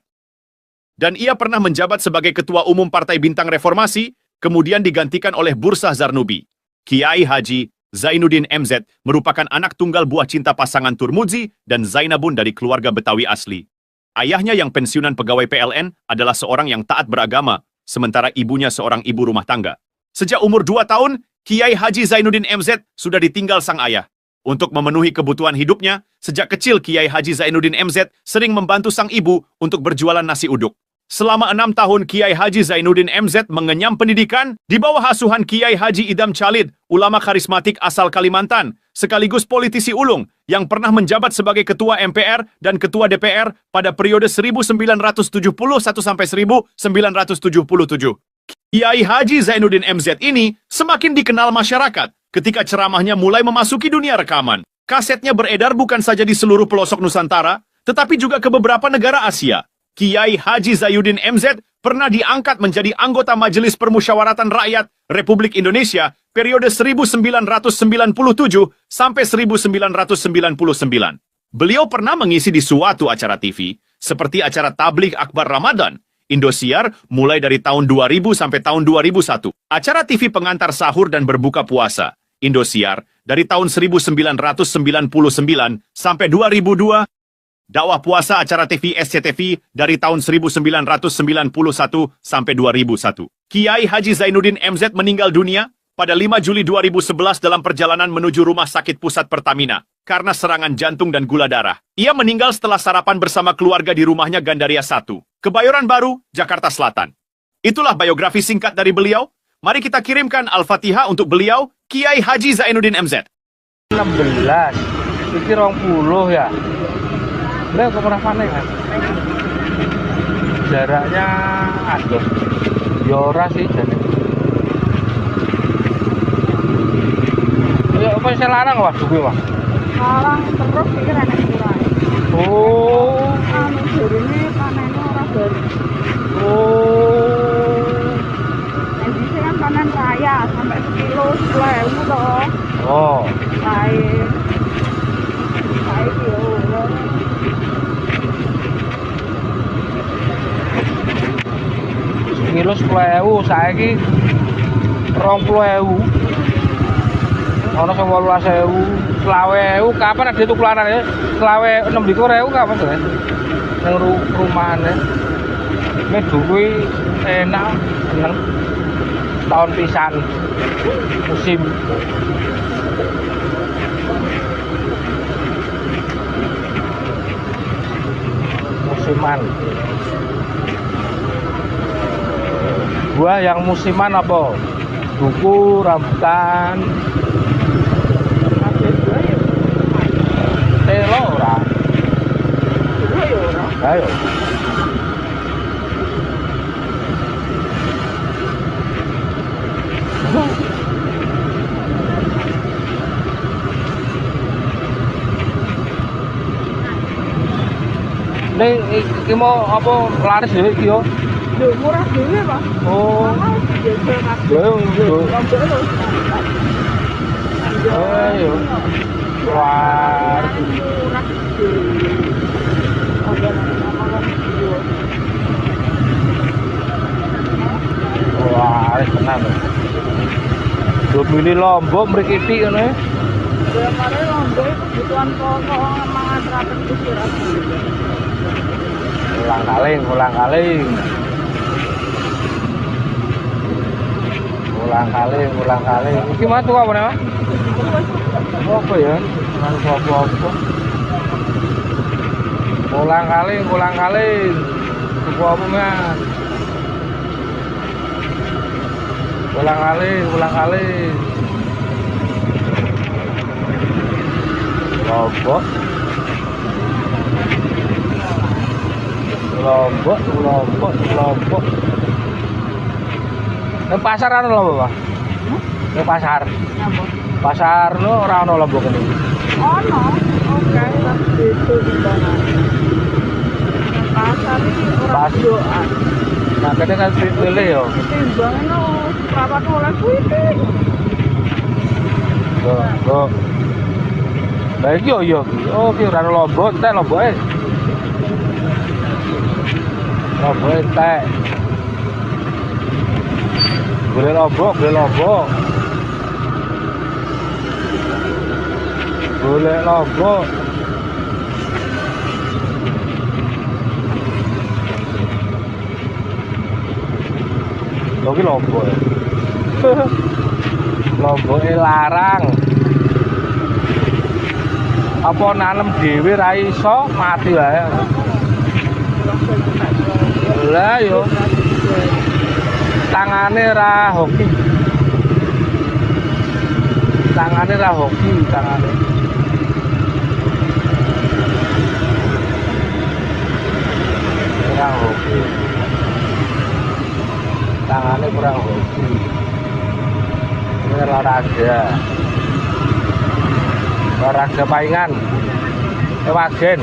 Dan ia pernah menjabat sebagai Ketua Umum Partai Bintang Reformasi, kemudian digantikan oleh Bursah Zarnubi. Kiai Haji Zainuddin MZ merupakan anak tunggal buah cinta pasangan Turmudzi dan Zainabun dari keluarga Betawi asli. Ayahnya yang pensiunan pegawai PLN adalah seorang yang taat beragama, sementara ibunya seorang ibu rumah tangga. Sejak umur 2 tahun, Kiai Haji Zainuddin MZ sudah ditinggal sang ayah. Untuk memenuhi kebutuhan hidupnya, sejak kecil Kiai Haji Zainuddin MZ sering membantu sang ibu untuk berjualan nasi uduk. Selama 6 tahun Kiai Haji Zainuddin MZ mengenyam pendidikan di bawah asuhan Kiai Haji Idam Chalid, ulama karismatik asal Kalimantan, sekaligus politisi ulung yang pernah menjabat sebagai Ketua MPR dan Ketua DPR pada periode 1971 sampai 1977. Kiai Haji Zainuddin MZ ini semakin dikenal masyarakat ketika ceramahnya mulai memasuki dunia rekaman. Kasetnya beredar bukan saja di seluruh pelosok Nusantara, tetapi juga ke beberapa negara Asia. Kiai Haji Zainuddin MZ pernah diangkat menjadi anggota Majelis Permusyawaratan Rakyat Republik Indonesia periode 1997 sampai 1999. Beliau pernah mengisi di suatu acara TV, seperti acara Tabligh Akbar Ramadan, Indosiar mulai dari tahun 2000 sampai tahun 2001. Acara TV pengantar sahur dan berbuka puasa, Indosiar, dari tahun 1999 sampai 2002. Dakwah puasa acara TV SCTV dari tahun 1991 sampai 2001. Kiai Haji Zainuddin MZ meninggal dunia pada 5 Juli 2011 dalam perjalanan menuju Rumah Sakit Pusat Pertamina karena serangan jantung dan gula darah. Ia meninggal setelah sarapan bersama keluarga di rumahnya Gandaria 1, Kebayoran Baru, Jakarta Selatan. Itulah biografi singkat dari beliau. Mari kita kirimkan Al-Fatihah untuk beliau, Kiai Haji Zainuddin MZ. 16, ini 20 ya. Udah, kok pernah panen kan? Jaraknya aduh Ya ora sih jane. Ya apa sing larang Mas duwe Mas? Larang terus iki renek kurang. Oh. Anu jarine panennya ora baru. Oh. Nek dhisik kan panen raya sampai sekilo 10.000 to. Oh. Lain. Saiki yo ora. Kilo 10.000 saiki 20.000. Ono sing 18.000, 20.000 kapan ada tukulan ya? 26.000 kapan tuh ya? Nang rumahane. Nek duwe enak seneng tahun pisan musim musiman. Buah yang musiman apa? Duku, rambutan, Kabeh dua yo. telo ora. Dua yo ora. Ayo. Ning iki mau apa laris dhewe iki yo? Lho murah dhewe, Pak. Oh. Mahal jajal kabeh. Lho, lho. Lombok lho. Ayo. Wah. Murah dhewe. Ada nama wong yo. Wah, tenan. Domini Lombok mriki tik ngono ya. Ya mare lombok kebutuhan pokok mangan raten kusirat. Ulang kaling, ulang kaling. Ulang kaling, ulang kaling. Iki mah tuh apa nih? Apa ya? Apa-apa. Ulang kaling, ulang kaling. Tuku apa mas? Ulang kaling, ulang kaling. Lombok. Lombok, Lombok, Lombok. Nang pasar ana lho, Pak. Nang pasar. Napa? Pasar no ora ana Lombok kene. Ono, oke, tapi itu timbangan. Pasar ini ora Pas. doan. Nah, kene kan pilih yo. Timbangan no, rapat oleh kuwi. Lombok. Lah iki yo yo. Oh, ki ora ana Lombok, entek Lomboke. Lombok entek. Boleh Lombok, boleh Lombok. Boleh Lombok. Lagi Lombok ya. Lomboknya larang. Apa nanem dhewe ra iso mati wae. Lah yo. Tangane ra hoki. Tangane ra hoki, tangane. Kurang hoki. Tangannya kurang hoki. Ini olahraga. Olahraga paingan. Wagen.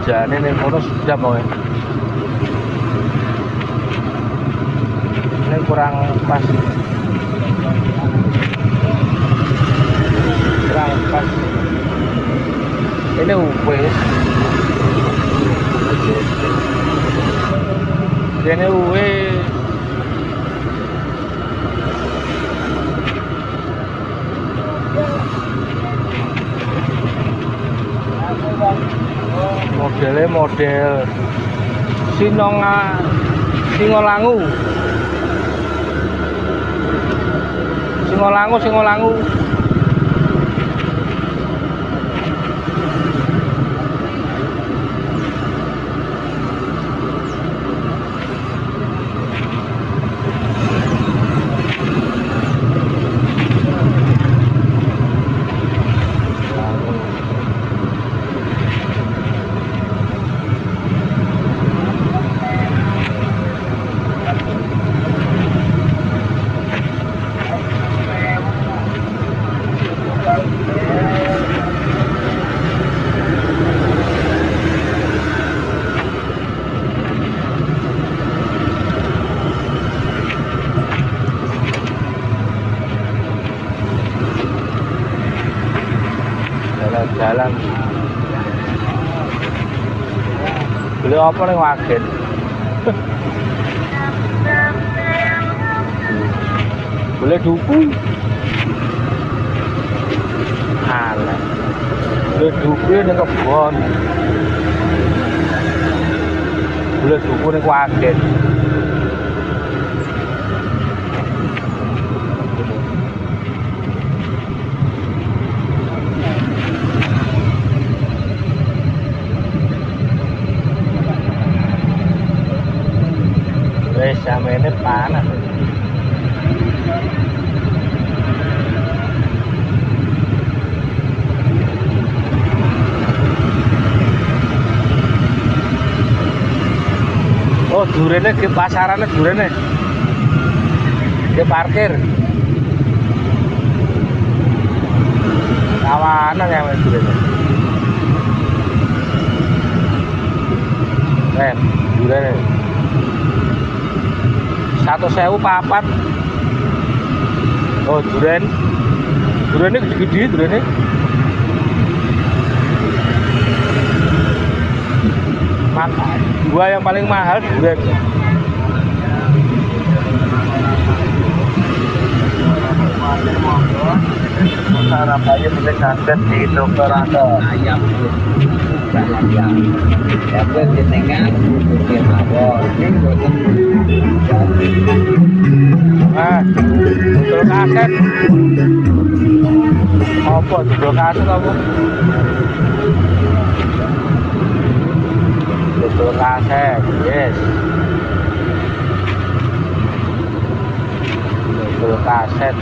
Jane ning kono sudah mau. Ini kurang pas. Kurang pas. Ini wis. Ini wis. Modelnya model Singolangu. Jalan-jalan. Beli apa nih wagen? Boleh duku. Alah. Boleh duku ning kebon. Boleh duku ning wagen. Wes samene panas. Oh, durene ke pasarane durene. Ke parkir. Kawanan ya wes durene. Durene. 1.000 papat. Oh, durene gede-gede durene. Gua yang paling mahal duren. Sarapannya bisa kaset di dokter Anda. Ayam. Ya, jenengan di mawon. Dodol kaset. Apa dodol kaset apa? Dodol kaset, yes. Dodol kaset.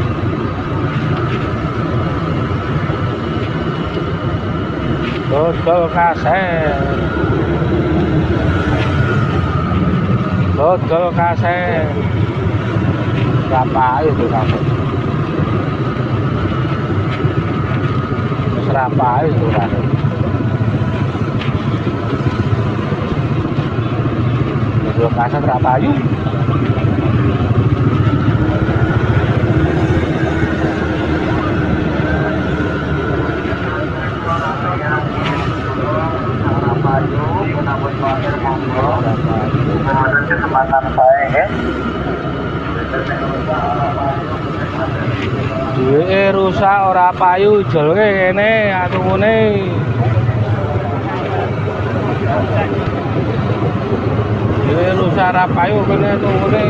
Dodol kaset. Dodol kaset. Berapa itu kaset? Berapa itu kaset? Dodol kaset berapa ayu? Kesempatan saya ya. Duwe rusak ora payu jolke kene atungune. Duwe rusak ora payu kene atungune.